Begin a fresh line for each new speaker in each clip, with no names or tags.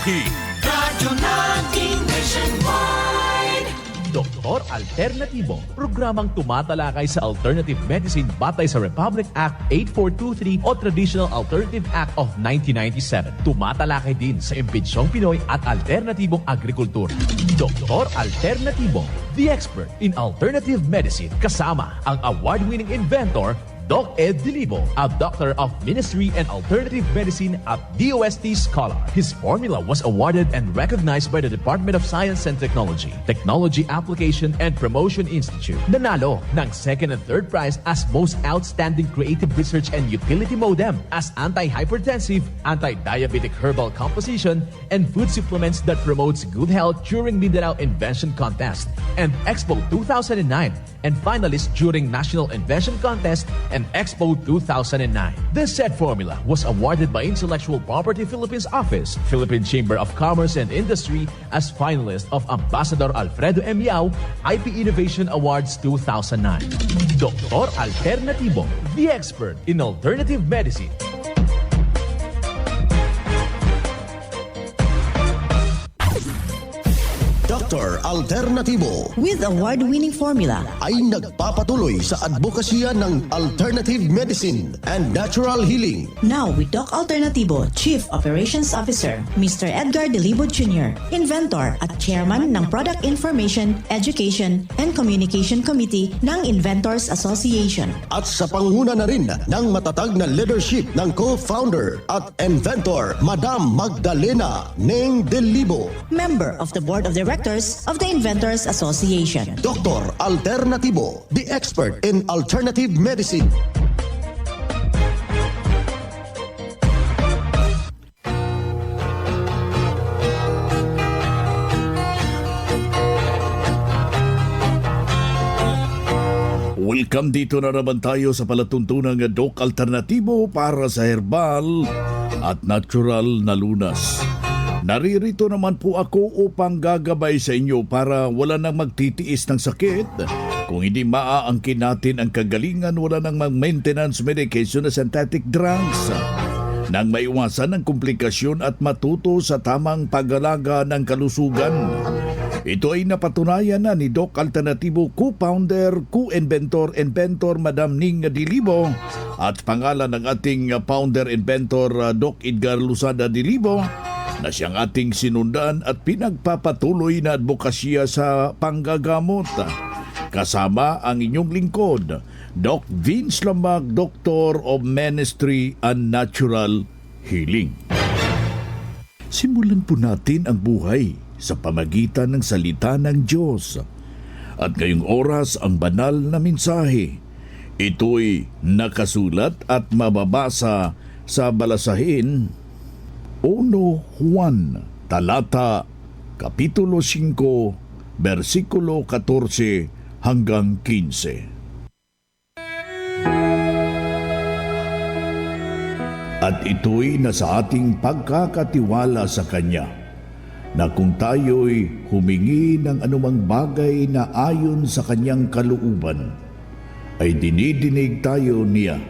Radyo natin nationwide.
Doktor Alternatibo, programang tumatalakay sa alternative medicine batay sa Republic Act 8423 o Traditional Alternative Act of 1997. Tumatalakay din sa imbitsyong Pinoy at alternatibong agrikultura. Doktor Alternatibo, the expert in alternative medicine, kasama ang award-winning inventor Doc Ed Dilibo, a doctor of ministry and alternative medicine at DOST Scholar. His formula was awarded and recognized by the Department of Science and Technology, Technology Application and Promotion Institute. Nanalo ng second and third prize as Most Outstanding Creative Research and Utility Modem as Anti-Hypertensive, Anti-Diabetic Herbal Composition, and Food Supplements that Promotes Good Health during Mindanao Invention Contest and Expo 2009, and finalist during National Invention Contest and Expo 2009. This said formula was awarded by Intellectual Property Philippines Office, Philippine Chamber of Commerce and Industry as finalist of Ambassador Alfredo M. Yao IP Innovation Awards 2009. Doktor Alternatibo, the expert in alternative medicine.
Dr. Alternatibo
with award-winning formula
ay nagpapatuloy sa advokasya ng alternative medicine and natural healing.
Now with Doc Alternatibo, Chief Operations Officer, Mr. Edgar Dilibo Jr., Inventor at Chairman ng Product Information, Education, and Communication Committee ng Inventors Association.
At sa panguna na rin ng matatag na leadership ng co-founder at inventor, Madam Magdalena Neng Dilibo.
Member of the Board of Directors of the Inventors Association.
Dr. Alternatibo, the expert in alternative medicine.
Welcome dito na naman tayo sa palatuntunang Doc Alternatibo para sa herbal at natural na lunas. Naririto naman po ako upang gagabay sa inyo para wala nang magtitiis ng sakit. Kung hindi maaangkin natin ang kagalingan, wala nang mag-maintenance medication na synthetic drugs. Nang maiwasan ang komplikasyon at matuto sa tamang pag-alaga ng kalusugan. Ito ay napatunayan na ni Doc Alternatibo co-founder, co-inventor, Madam Ning Dilibo at pangalan ng ating founder-inventor Doc Edgar Luzada Dilibo na siyang ating sinundan at pinagpapatuloy na advokasya sa panggagamot. Kasama ang inyong lingkod, Doc Vince Lamag, Doctor of Ministry and Natural Healing. Simulan po natin ang buhay sa pamagitan ng salita ng Diyos. At ngayong oras ang banal na mensahe. Ito'y nakasulat at mababasa sa Balasahin 1 Juan, talata, kapitulo 5, versikulo 14 hanggang 15. At ito'y nasa ating pagkakatiwala sa Kanya, na kung tayo'y humingi ng anumang bagay na ayon sa Kanyang kalooban, ay dinidinig tayo niya.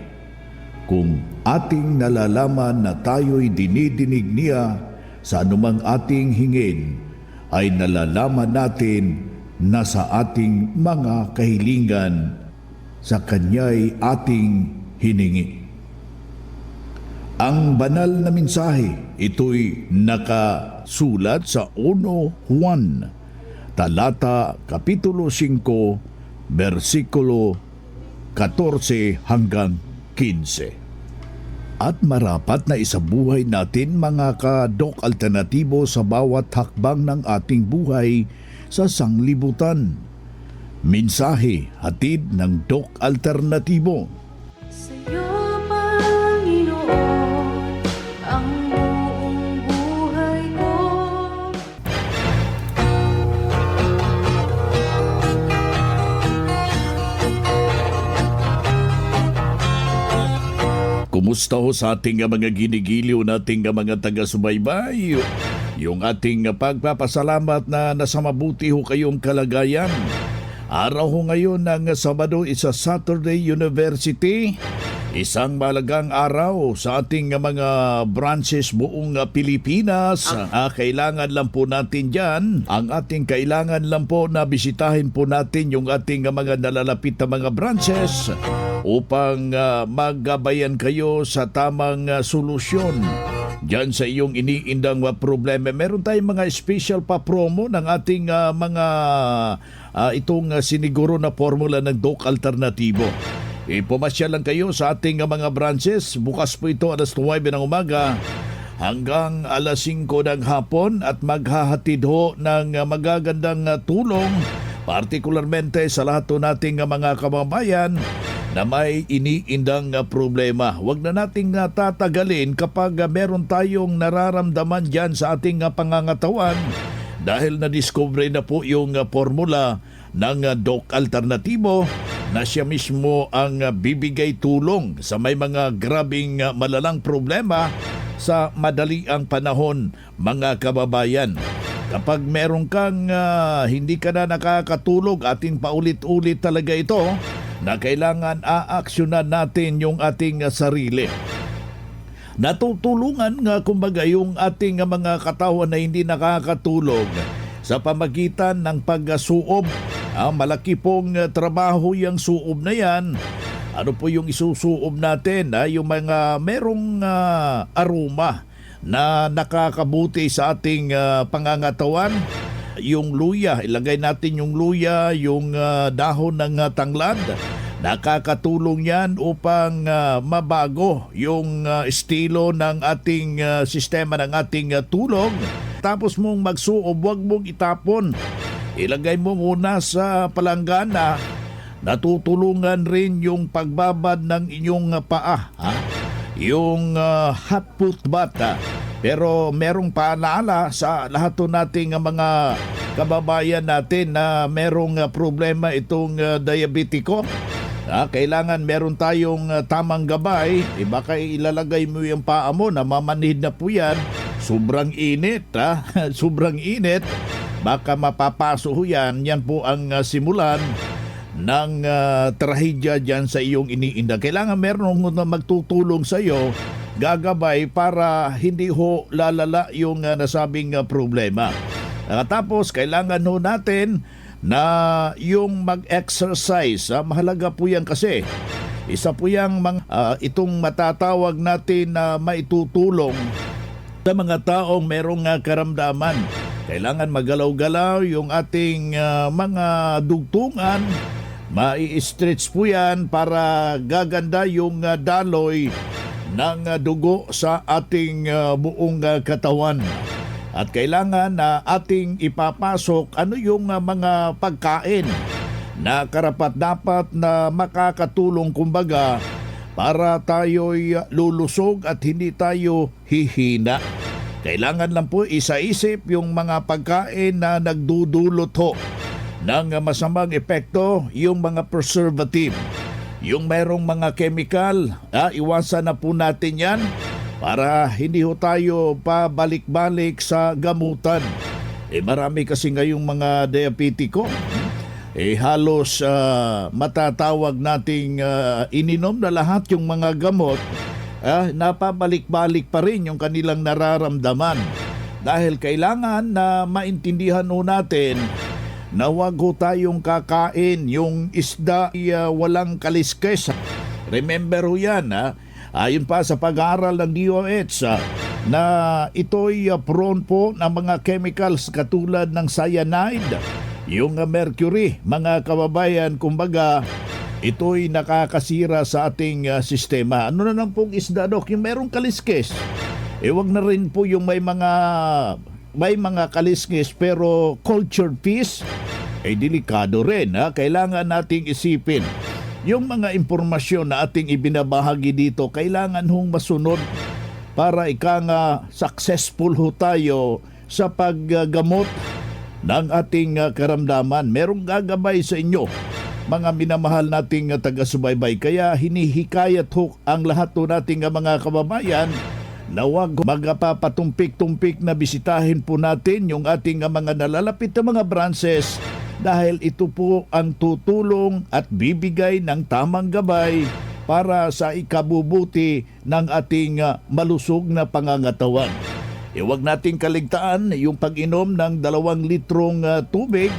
Kung ating nalalaman na tayo'y dinidinig niya sa anumang ating hingin, ay nalalaman natin na sa ating mga kahilingan sa Kanya'y ating hiningi. Ang banal na mensahe, ito'y nakasulat sa 1 Juan, talata, kapitulo 5, versikulo 14 hanggang 15. At marapat na isabuhay natin mga ka-Doc Alternatibo sa bawat hakbang ng ating buhay sa sanglibutan. Mensahe hatid ng Doc Alternatibo.
Sa'yo, Panginoon, ang buong buhay ko.
Kumusta ho sa ating mga ginigiliw nating mga taga-subaybay? Yung ating pagpapasalamat na nasa mabuti ho kayong kalagayan. Araw ho ngayon ng Sabado is a Saturday University Isang malagang araw sa ating mga branches buong Pilipinas. Kailangan lang po natin dyan. Ang ating kailangan lang po na bisitahin po natin yung ating mga nalalapit na mga branches upang maggabayan kayo sa tamang solusyon dyan sa iyong iniindang problema. Meron tayong mga special pa promo ng ating mga itong siniguro na formula ng Doc Alternatibo. Pumasya lang kayo sa ating mga branches. Bukas po ito alas 9 ng umaga hanggang alas 5 ng hapon at maghahatid ho ng magagandang tulong partikularmente sa lahat po nating mga kababayan na may iniindang problema. Huwag na nating tatagalin kapag meron tayong nararamdaman dyan sa ating pangangatawan dahil na-discover na po yung formula ng Doc Alternatibo na siya mismo ang bibigay tulong sa may mga grabing malalang problema sa madali ang panahon, mga kababayan. Kapag meron kang hindi ka na nakakatulog, ating paulit-ulit talaga ito na kailangan aaksyonan natin yung ating sarili. Natutulungan nga kumbaga yung ating mga katawan na hindi nakakatulog sa pamagitan ng pagsuob. Malaki pong trabaho yung suob na yan. Ano po yung isusuob natin? Yung mga merong aroma na nakakabuti sa ating pangangatawan. Yung luya, ilagay natin yung luya, yung dahon ng tanglad. Nakakatulong yan upang mabago yung estilo ng ating sistema ng ating tulog. Tapos mong magsuob, huwag mong itapon. Ilagay mo muna sa palanggana. Natutulungan rin yung pagbabad ng inyong paa. Yung hot foot bath. Pero merong paalala sa lahat po nating mga kababayan natin na merong problema itong diabetiko. Kailangan meron tayong tamang gabay. Baka ilalagay mo yung paa mo, namamanhid na po yan. Sobrang init. Sobrang init. Baka mapapaso ho yan. Yan po ang simulan ng trahedya dyan sa iyong iniinda. Kailangan meron na magtutulong sa iyo, gagabay para hindi ho lalala yung nasabing problema. Tapos kailangan ho natin na yung mag-exercise. Mahalaga po yan kasi isa po yung itong matatawag natin na maitutulong sa mga taong merong karamdaman. Kailangan magalaw-galaw yung ating mga dugtungan. Mai-stretch po yan para gaganda yung daloy ng dugo sa ating buong katawan. At kailangan na ating ipapasok ano yung mga pagkain na karapat-dapat na makakatulong kumbaga para tayo'y lulusog at hindi tayo hihina. Kailangan lang po isaisip yung mga pagkain na nagdudulot ho ng masamang epekto, yung mga preservative, yung mayroong mga chemical. Iwasan na po natin yan para hindi ho tayo pabalik-balik sa gamutan. Marami kasi ngayong mga diabetiko. Halos matatawag nating ininom na lahat yung mga gamot. Napabalik-balik pa rin yung kanilang nararamdaman. Dahil kailangan na maintindihan ho natin na huwag ho tayong kakain yung isda walang kaliskes. Remember ho yan. Ayon pa sa pag-aaral ng DOH na ito'y prone po ng mga chemicals katulad ng cyanide, yung mercury, mga kababayan, kumbaga ito'y nakakasira sa ating sistema. Ano na lang pong isda, Dok? Yung merong kaliskes. Wag na rin po yung may mga kaliskes pero cultured fish, delikado rin. Kailangan nating isipin. Yung mga impormasyon na ating ibinabahagi dito, kailangan hong masunod para successful ho tayo sa paggamot ng ating karamdaman. Merong gagabay sa inyo, mga minamahal nating taga-subaybay. Kaya hinihikayat ho ang lahat po nating mga kababayan na huwag magpapatumpik-tumpik na bisitahin po natin yung ating mga nalalapit na mga branches dahil ito po ang tutulong at bibigay ng tamang gabay para sa ikabubuti ng ating malusog na pangangatawan. Huwag nating kaligtaan yung pag-inom ng 2 litrong tubig.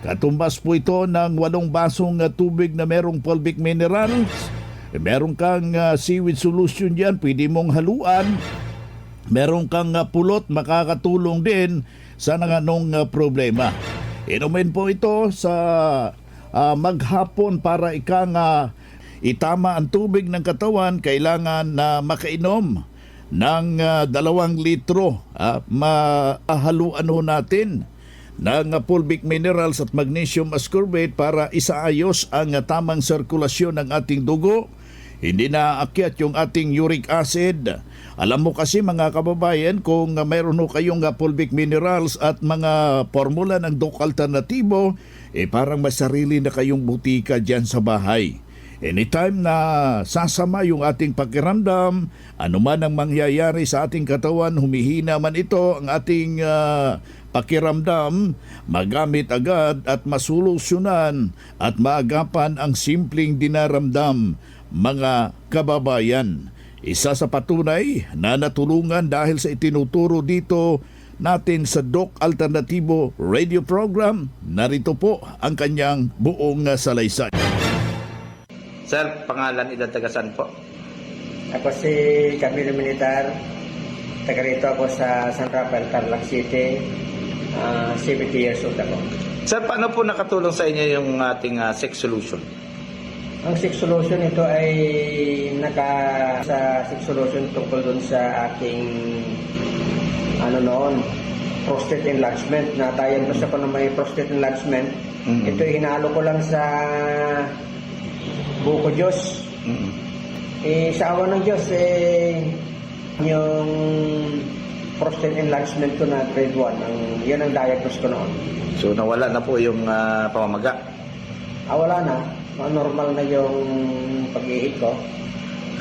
Katumbas po ito ng 8 basong tubig na merong fulvic minerals. Meron kang seaweed solution dyan, pwede mong haluan. Meron kang pulot, makakatulong din sa nanganong problema. Inumin po ito sa maghapon para itama ang tubig ng katawan. Kailangan na makainom ng 2 litro. Mahaluan ho natin ng fulvic minerals at magnesium ascorbate para isaayos ang tamang sirkulasyon ng ating dugo. Hindi na aakyat yung ating uric acid. Alam mo kasi mga kababayan, kung mayroon ho kayong fulvic minerals at mga formula ng Doc Alternatibo, parang may sarili na kayong butika dyan sa bahay. Anytime na sasama yung ating pakiramdam, anuman ang mangyayari sa ating katawan, humihina man ito ang ating pakiramdam, magamit agad at masolusyonan at maagapan ang simpleng dinaramdam, mga kababayan. Isa sa patunay na natulungan dahil sa itinuturo dito natin sa Doc Alternatibo radio program, narito po ang kanyang buong salaysay.
Sir, pangalan, edad, tagasan po?
Ako si Camilo Militar. Taga rito ako sa San Rafael, Tarlac City. 70 years old ako.
Sir, paano po nakatulong sa inyo yung ating sex solution?
Ang Six Solution ito ay sa Six Solution tungkol dun sa aking prostate enlargement. Natayan ko na may prostate enlargement.
Mm-hmm.
Ito hinalo ko lang sa buko Diyos.
Mm-hmm.
Sa awa ng Diyos, yung prostate enlargement ko na grade 1, yan ang diagnose ko noon.
So nawala na po yung pamamaga?
Wala na. Normal na yung pag-ihip ko.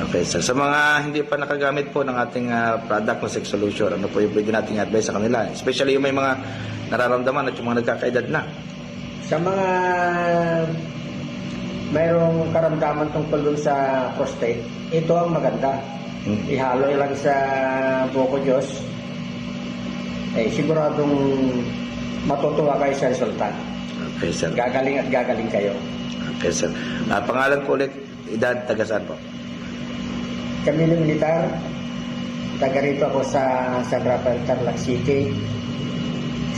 Okay, sir. Sa mga hindi pa nakagamit po ng ating product na sex solution, ano po yung pwede nating advice sa kanila? Especially yung may mga nararamdaman at yung mga nagkakaedad na.
Sa mga mayroong karamdaman tungkol dun sa prostate, ito ang maganda. Ihalo lang sa buko Diyos, siguradong matutuwa kayo sa resulta.
Okay, sir.
Gagaling at gagaling kayo.
Okay, sir. Pangalan po ulit, edad, taga-saan po?
Camilo Militar. Taga rito ako sa San Rafael, Tarlac City.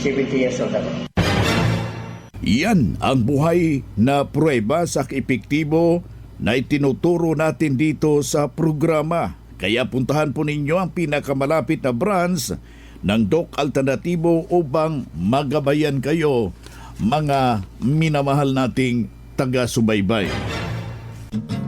70 years old ako.
Yan ang buhay na pruweba sa epektibo na itinuturo natin dito sa programa. Kaya puntahan po ninyo ang pinakamalapit na branch ng Doc Alternatibo upang magabayan kayo, mga minamahal nating taga-subaybay.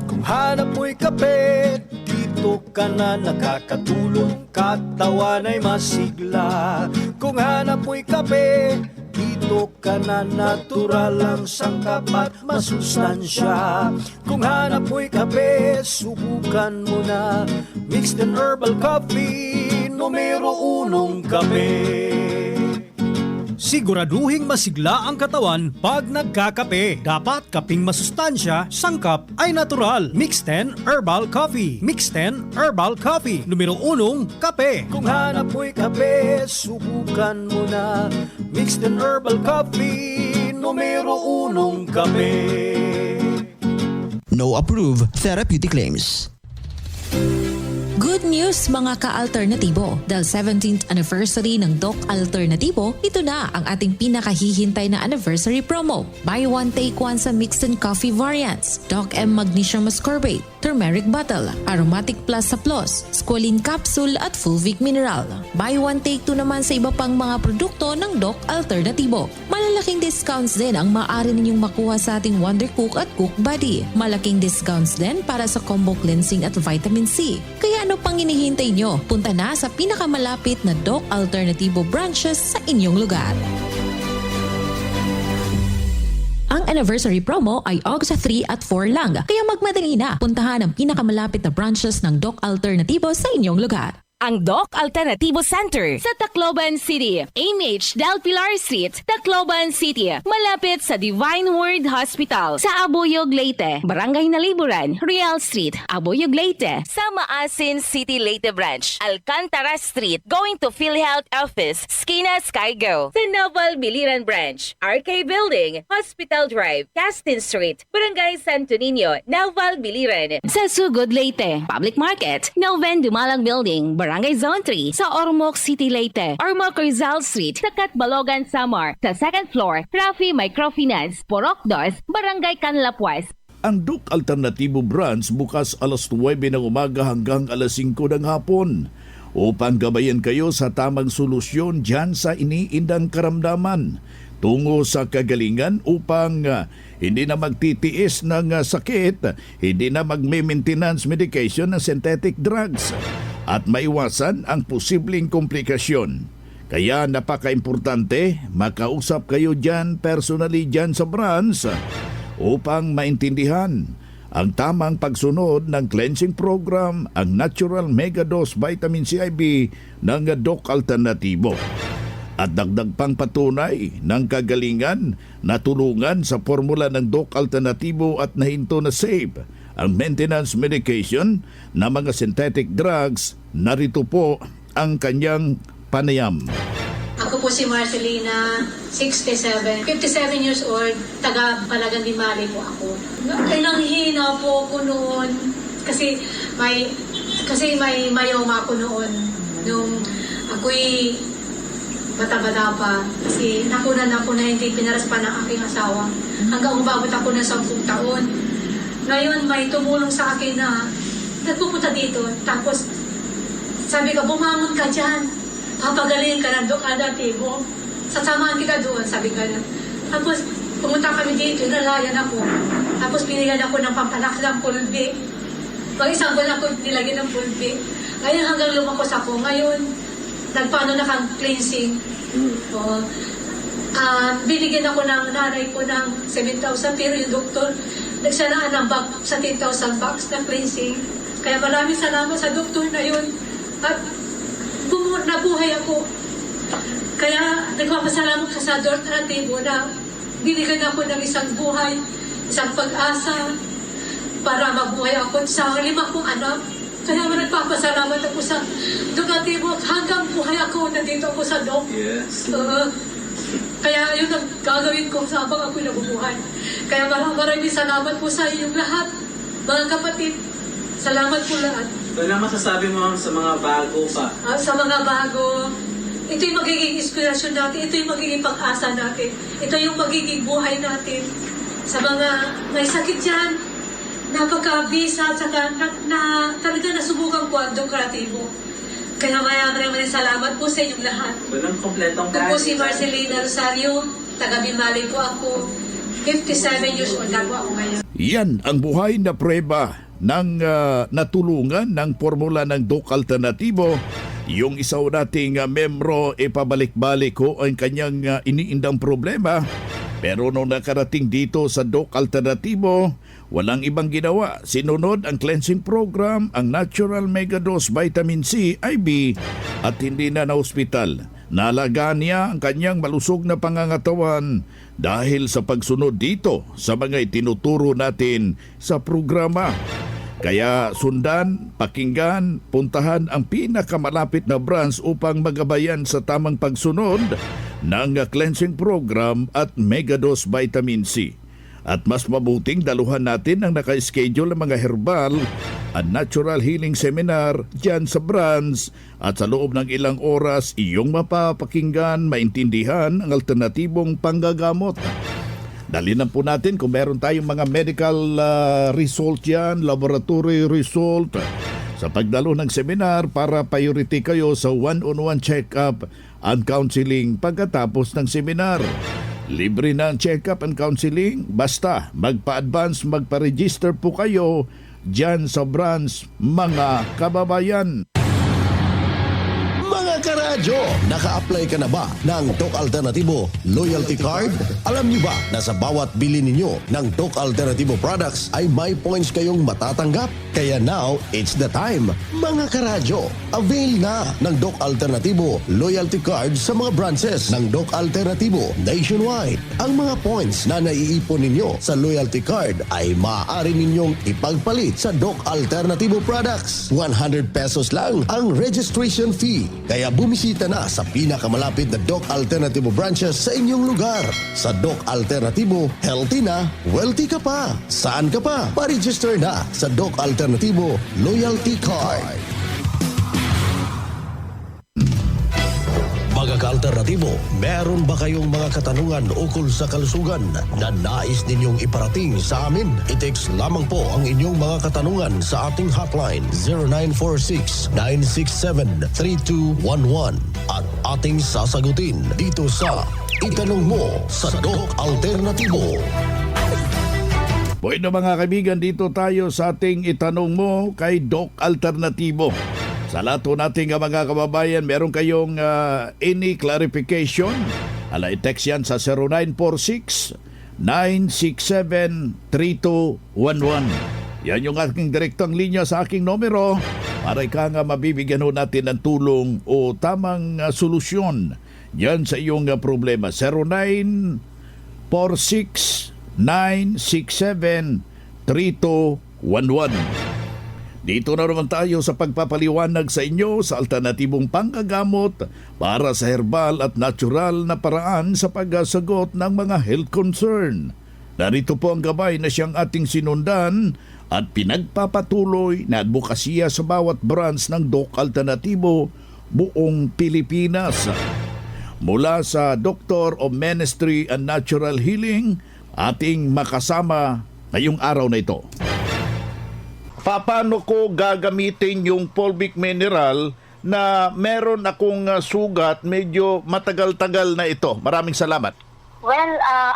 Kung hanap mo'y kape, dito ka na nakakatulong, katawan ay masigla. Kung hanap mo'y kape, dito ka na natural ang sangkap at masustansya. Kung hanap mo'y kape, subukan mo na mixed and herbal coffee, numero 1 kape. Siguraduhing masigla ang katawan pag nagkakape. Dapat kaping masustansya, sangkap ay natural. Mixed 10 Herbal Coffee. Mixed 10 Herbal Coffee. Numero 1, kape. Kung hanap mo'y kape, subukan mo na Mixed 10 Herbal Coffee. Numero 1, kape.
No approved therapeutic claims.
Good news mga ka-alternatibo! Dahil 17th anniversary ng Doc Alternatibo, ito na ang ating pinakahihintay na anniversary promo. Buy one take one sa mixed and coffee variants. Doc M Magnesium Ascorbate, Turmeric Bottle, Aromatic Plus sa Plus, Squalene Capsule at Fulvic Mineral. Buy one take two naman sa iba pang mga produkto ng Doc Alternatibo. Malalaking discounts din ang maaari ninyong makuha sa ating Wonder Cook at Cook Buddy. Malaking discounts din para sa combo cleansing at vitamin C. Kaya ano pang hinihintay nyo? Punta na sa pinakamalapit na Doc Alternatibo branches sa inyong lugar. Ang anniversary promo ay August 3 at 4 lang. Kaya magmadali na. Puntahan ang pinakamalapit na branches ng Doc Alternatibo sa inyong lugar.
ang Doc Alternativo Center sa Tacloban City, AMH Del Pilar Street, Tacloban City, malapit sa Divine Word Hospital sa Abuyog, Leyte, Barangay Naliburan, Real Street, Abuyog, Leyte, sa Maasin City, Leyte Branch, Alcantara Street, going to PhilHealth Office, Skina Skygo, sa Naval Biliran Branch, RK Building, Hospital Drive, Castin Street, Barangay Santo Niño, Naval Biliran, sa Sugod, Leyte, Public Market, Noven Dumalang Building, Barangay Zone 3, sa Ormoc City, Leyte, Ormoc Rizal Street, sa Catbalogan, Samar, sa second floor, Rafi Microfinance, Porok 2, Barangay Canlapuas.
Ang Doc Alternativo Branch bukas alas 9 ng umaga hanggang alas 5 ng hapon upang gabayan kayo sa tamang solusyon dyan sa iniindang karamdaman tungo sa kagalingan upang hindi na magtitiis ng sakit, hindi na magme-maintenance medication ng synthetic drugs at maiwasan ang posibleng komplikasyon. Kaya napaka-importante makausap kayo dyan personally dyan sa branch upang maintindihan ang tamang pagsunod ng cleansing program, ang Natural Megadose Vitamin CIB ng Doc Alternativo. At dagdag pang patunay ng kagalingan na tulungan sa formula ng Doc Alternativo at nahinto na safe ang maintenance medication na mga synthetic drugs. Narito po ang kanyang panayam.
Ako po si Marcelina, 67, 57 years old, taga Palagan Dimali po ako. Nanghina po ako noon kasi may mayoma ako noon nung ako'y bata-bata pa kasi nakunan ako na hindi pinaraspan ng aking asawa hanggang umabot ako ng 10 taon. Ngayon may tumulong sa akin na nagpupunta dito tapos sabi ko, bumangon ka dyan. Papagaling ka ng Doc Alternativo. Sasamahan kita doon, sabi ka na. Tapos, pumunta kami dito, nalayan ako. Tapos, binigyan ako ng pampalaki ng pulbi. Isang buwan ako nilagyan ng pulbi. Ngayon, hanggang lumakos ako. Ngayon, nagpaano na kang cleansing. Binigyan ako ng nanay ko ng 7,000, pero yung doktor, nagsanaan ng bag sa 10,000 bucks na cleansing. Kaya maraming salamat sa doktor na yun. At nabuhay ako. Kaya nagpapasalamat ka sa Doc Alternativo na binigyan ako ng isang buhay, isang pag-asa para mabuhay ako sa 5 kong anak. Kaya nagpapasalamat ako sa Doc Alternativo hanggang buhay ako, nandito ako sa Doc.
Yes.
Kaya yun ang gagawin ko sa habang ako nabubuhay. Kaya maraming salamat po sa inyong lahat, mga kapatid. Salamat po lahat.
Ano masasabi mo sa mga bago pa?
Sa mga bago, ito yung magiging inspirasyon natin, ito yung magiging pag-asa natin, ito yung magiging buhay natin. Sa mga may sakit dyan, napagkabisa, at saka talaga nasubukan po ang Doc Alternativo. Kaya maraming salamat po sa inyong lahat.
Walang kompletong
Ito po si Marcelina Rosario, taga Bimali po ako, 57 years old na po ako ngayon.
Yan ang buhay na prueba ng natulungan ng formula ng Doc Alternativo. Yung isa nating membro pabalik-balik ko ang kanyang iniindang problema. Pero nung nakarating dito sa Doc Alternativo, walang ibang ginawa. Sinunod ang cleansing program, ang Natural Megadose Vitamin C, IB, at hindi na hospital. Naalagaan niya ang kanyang malusog na pangangatawan dahil sa pagsunod dito sa mga itinuturo natin sa programa. Kaya sundan, pakinggan, puntahan ang pinakamalapit na branch upang magabayan sa tamang pagsunod ng cleansing program at Megadose Vitamin C. At mas mabuting daluhan natin ang naka-schedule ng mga herbal at natural healing seminar dyan sa branch at sa loob ng ilang oras iyong mapapakinggan, maintindihan ang alternatibong panggagamot. Dalinan po natin kung meron tayong mga medical result yan, laboratory result sa pagdalo ng seminar para priority kayo sa one-on-one check-up and counseling pagkatapos ng seminar. Libre na ang check-up and counseling, basta magpa-advance, magpa-register po kayo dyan sa branch, mga kababayan.
Mga karadyo! karadyo, naka-apply ka na ba ng Doc Alternativo Loyalty Card? Alam niyo ba na sa bawat bili ninyo ng Doc Alternativo products ay may points kayong matatanggap? Kaya now, it's the time. Mga karadyo, avail na ng Doc Alternativo Loyalty Card sa mga branches ng Doc Alternativo nationwide. Ang mga points na naiipon ninyo sa Loyalty Card ay maaari ninyong ipagpalit sa Doc Alternativo products. 100 pesos lang ang registration fee. Kaya bumisita na sa pinakamalapit na Doc Alternativo branches sa inyong lugar. Sa Doc Alternativo, healthy na, wealthy ka pa. Saan ka pa? Pa-register na sa Doc Alternativo Loyalty Card. Mga ka-alternatibo, meron ba kayong mga katanungan ukol sa kalusugan na nais ninyong iparating sa amin? I-text lamang po ang inyong mga katanungan sa ating hotline 0946-967-3211 at ating sasagutin dito sa Itanong Mo sa Doc Alternatibo.
Bueno mga kaibigan, dito tayo sa ating Itanong Mo kay Doc Alternativo. Sa lahat nating mga kababayan, meron kayong any clarification? I-text yan sa 0946-967-3211. Yan yung aking direktang linya sa aking numero para ika nga mabibigyan ho natin ng tulong o tamang solusyon yan sa iyong problema. 0946-967-3211. Dito na naman tayo sa pagpapaliwanag sa inyo sa alternatibong panggagamot para sa herbal at natural na paraan sa pagsagot ng mga health concern. Narito po ang gabay na siyang ating sinundan at pinagpapatuloy na advokasya sa bawat branch ng Doc Alternativo buong Pilipinas. Mula sa Doctor of Ministry and Natural Healing, ating makasama ngayong araw na ito. Paano ko gagamitin yung fulvic mineral na meron akong sugat, medyo matagal-tagal na ito? Maraming salamat.
Well,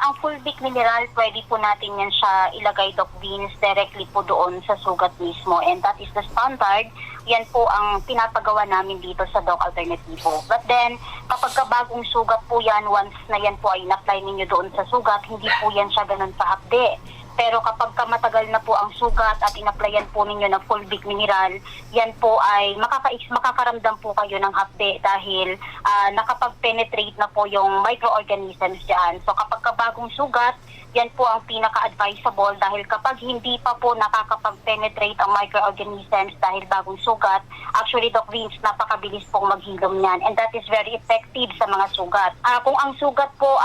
ang fulvic mineral, pwede po natin yan siya ilagay, Doc Vince, directly po doon sa sugat mismo. And that is the standard. Yan po ang pinapagawa namin dito sa Doc Alternativo. But then, kapag bagong sugat po yan, once na yan po ay in-apply ninyo doon sa sugat, hindi po yan siya ganun sa hapde. Pero kapag matagal na po ang sugat at in-applyan po ninyo ng fulvic mineral, yan po ay makakaramdam po kayo ng hapde dahil nakapag-penetrate na po yung microorganisms dyan. So kapag bagong sugat, yan po ang pinaka-advisable dahil kapag hindi pa po nakakapag-penetrate ang microorganisms dahil bagong sugat, actually, Doc Vince, napakabilis pong maghilom niyan. And that is very effective sa mga sugat. Kung ang sugat po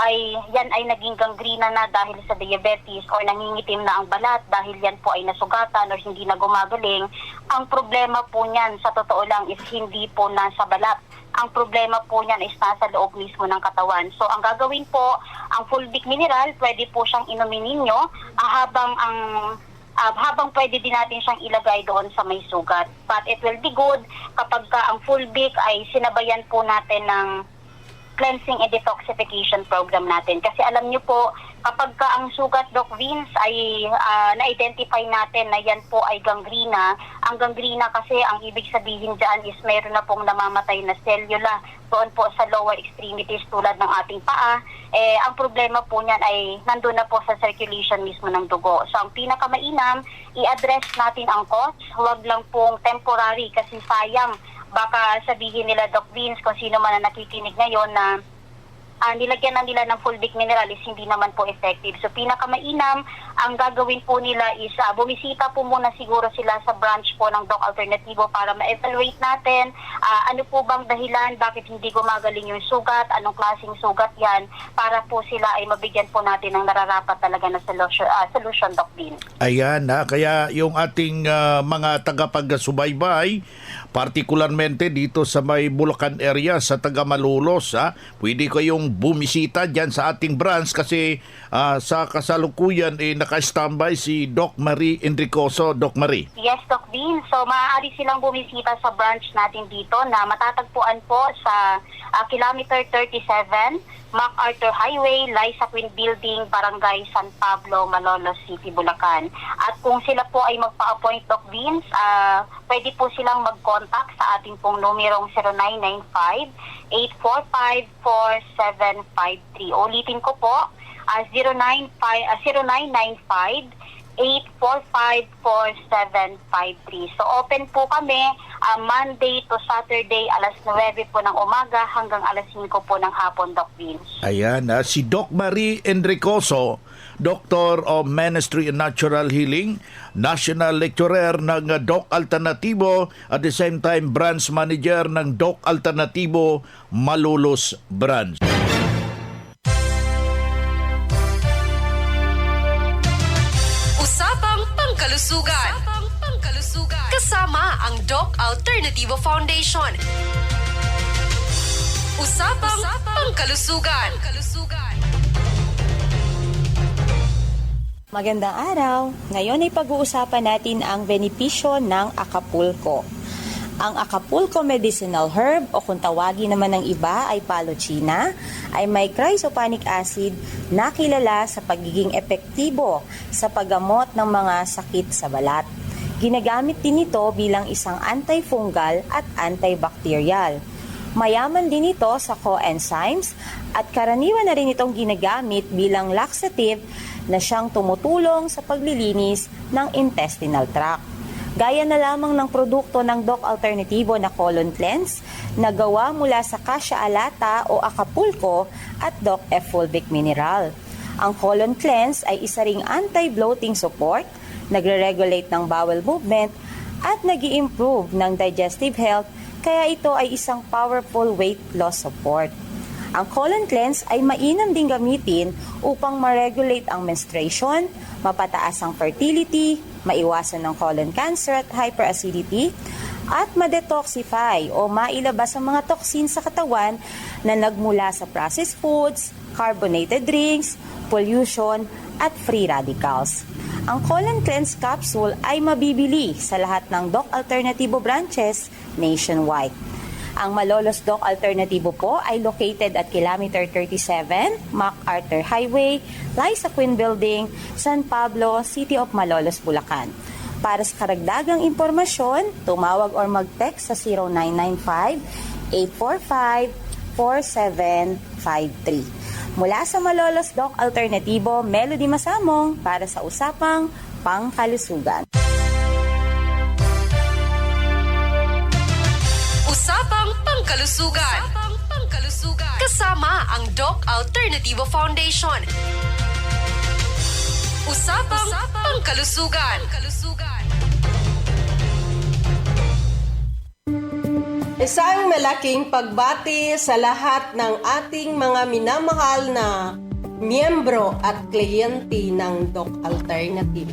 yan ay naging gangrena na dahil sa diabetes or nangingitim na ang balat dahil yan po ay nasugatan or hindi na gumagaling, ang problema po niyan sa totoo lang is hindi po nasa balat. Ang problema po niyan is nasa loob mismo ng katawan. So, ang gagawin po, ang fulvic mineral, pwede po siyang inumin ninyo habang pwede din natin siyang ilagay doon sa may sugat. But it will be good kapag ang fulvic ay sinabayan po natin ng cleansing and detoxification program natin. Kasi alam niyo po, kapag ang sugat, Doc Vince, ay na-identify natin na yan po ay gangrena. Ang gangrena kasi, ang ibig sabihin dyan is mayroon na pong namamatay na cellula doon po sa lower extremities tulad ng ating paa. Ang problema po niyan ay nandun na po sa circulation mismo ng dugo. So, ang pinakamainam, i-address natin ang cause. Huwag lang pong temporary kasi sayang. Baka sabihin nila, Doc Vince, kung sino man na nakikinig ngayon na nilagyan na nila ng fulvic mineral is hindi naman po effective. So pinakamainam, ang gagawin po nila is bumisita po muna siguro sila sa branch po ng Doc Alternativo para ma-evaluate natin ano po bang dahilan, bakit hindi gumagaling yung sugat, anong klaseng sugat yan, para po sila ay mabigyan po natin ng nararapat talaga na solution, Doc Vince.
Ayan, kaya yung ating mga tagapagsubaybay, partikularmente dito sa may Bulacan area, sa Taga-Malolos, pwede kayong bumisita dyan sa ating branch kasi sa kasalukuyan naka-standby si Doc Marie Enricoso. Doc Marie.
Yes, Doc Dean. So maaari silang bumisita sa branch natin dito na matatagpuan po sa kilometer 37, MacArthur Highway, Liza Queen Building, Barangay San Pablo, Malolos City, Bulacan. At kung sila po ay magpa-appoint, Doc Vince, pwede po silang mag-contact sa ating pong numerong 0995-845-4753. Ulitin ko po, 0995-845-4753. So open po kami Monday to Saturday, alas 9 po ng umaga hanggang alas 5 po ng hapon, Doc Vince.
Ayan, si Doc Marie Enricoso, Doctor of Ministry in Natural Healing, National Lecturer ng Doc Alternatibo, at the same time Branch Manager ng Doc Alternatibo Malolos Branch.
Usapang Pangkalusugan. Kasama ang Doc Alternativo Foundation. Usapang Pangkalusugan.
Magandang araw. Ngayon ay pag-uusapan natin ang benepisyo ng Acapulco. Ang Acapulco medicinal herb o kung tawagin naman ng iba ay palochina ay may chrysopanic acid na kilala sa pagiging epektibo sa paggamot ng mga sakit sa balat. Ginagamit din ito bilang isang antifungal at antibacterial. Mayaman din ito sa coenzymes at karaniwan na rin itong ginagamit bilang laxative na siyang tumutulong sa paglilinis ng intestinal tract. Gaya na lamang ng produkto ng Doc Alternativo na colon cleanse na gawa mula sa Cassia alata o Acapulco at Doc F. Fulvic Mineral. Ang colon cleanse ay isa ring anti-bloating support, nagre-regulate ng bowel movement at nag-i-improve ng digestive health, kaya ito ay isang powerful weight loss support. Ang colon cleanse ay mainam din gamitin upang ma-regulate ang menstruation, mapataas ang fertility, maiwasan ng colon cancer at hyperacidity, at ma-detoxify o mailabas ang mga toxins sa katawan na nagmula sa processed foods, carbonated drinks, pollution, at free radicals. Ang colon cleanse capsule ay mabibili sa lahat ng Doc Alternativo branches nationwide. Ang Malolos Doc Alternativo po ay located at kilometer 37, MacArthur Highway, Liza Queen Building, San Pablo, City of Malolos, Bulacan. Para sa karagdagang impormasyon, tumawag or mag-text sa 0995-845-4753. Mula sa Malolos Doc Alternativo, Melody Masamong para sa Usapang Pangkalusugan.
Usapang Pangkalusugan. Kasama ang Doc Alternativo Foundation. Usapang Pangkalusugan.
Isang malaking pagbati sa lahat ng ating mga minamahal na miyembro at kliyente ng Doc Alternative.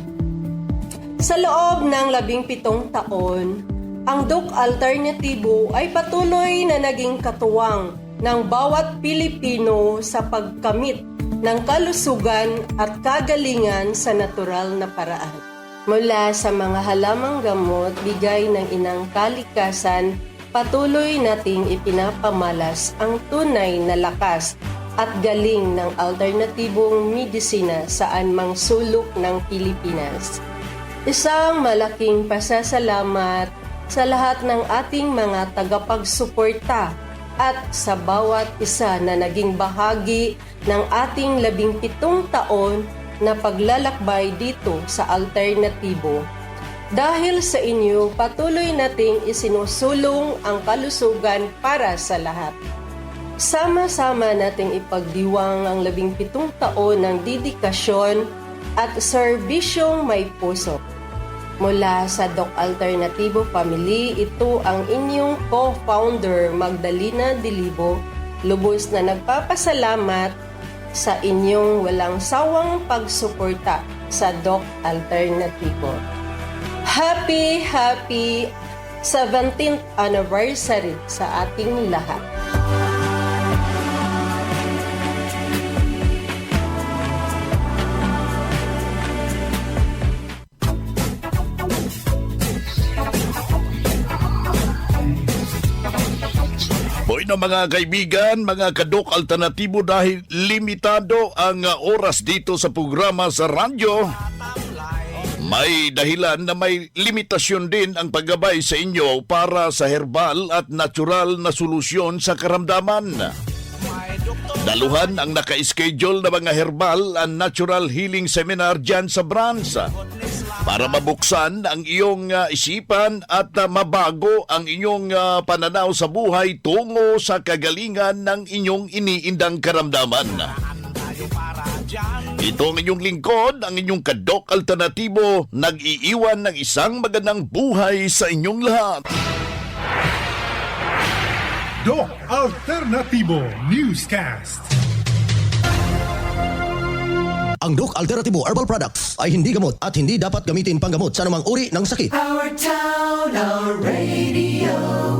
Sa loob ng 17 taon, ang Doc Alternativo ay patuloy na naging katuwang ng bawat Pilipino sa pagkamit ng kalusugan at kagalingan sa natural na paraan. Mula sa mga halamang gamot, bigay ng inang kalikasan, patuloy nating ipinapamalas ang tunay na lakas at galing ng alternatibong medisina saan mang sulok ng Pilipinas. Isang malaking pasasalamat sa lahat ng ating mga tagapagsuporta at sa bawat isa na naging bahagi ng ating 17 taon na paglalakbay dito sa Alternatibo. Dahil sa inyo, patuloy nating isinusulong ang kalusugan para sa lahat. Sama-sama nating ipagdiwang ang 17 taon ng dedikasyon at serbisyong may puso. Mula sa Doc Alternativo Family, ito ang inyong co-founder Magdalena Dilibo, lubos na nagpapasalamat sa inyong walang sawang pagsuporta sa Doc Alternativo. Happy 17th anniversary sa ating lahat.
Bueno mga kaibigan, mga kadok alternatibo, dahil limitado ang oras dito sa programa sa radyo, May dahilan na may limitasyon din ang paggabay sa inyo para sa herbal at natural na solusyon sa karamdaman. Daluhan ang naka-schedule na mga herbal and natural healing seminar dyan sa branch para mabuksan ang iyong isipan at mabago ang inyong pananaw sa buhay tungo sa kagalingan ng inyong iniindang karamdaman. Ito ang inyong lingkod, ang inyong Kadok Alternatibo, nag-iiwan ng isang magandang buhay sa inyong lahat.
Doc Alternativo Newscast.
Ang Doc Alternativo Herbal Products ay hindi gamot at hindi dapat gamitin panggamot sa anumang uri ng sakit.
Our town, our radio.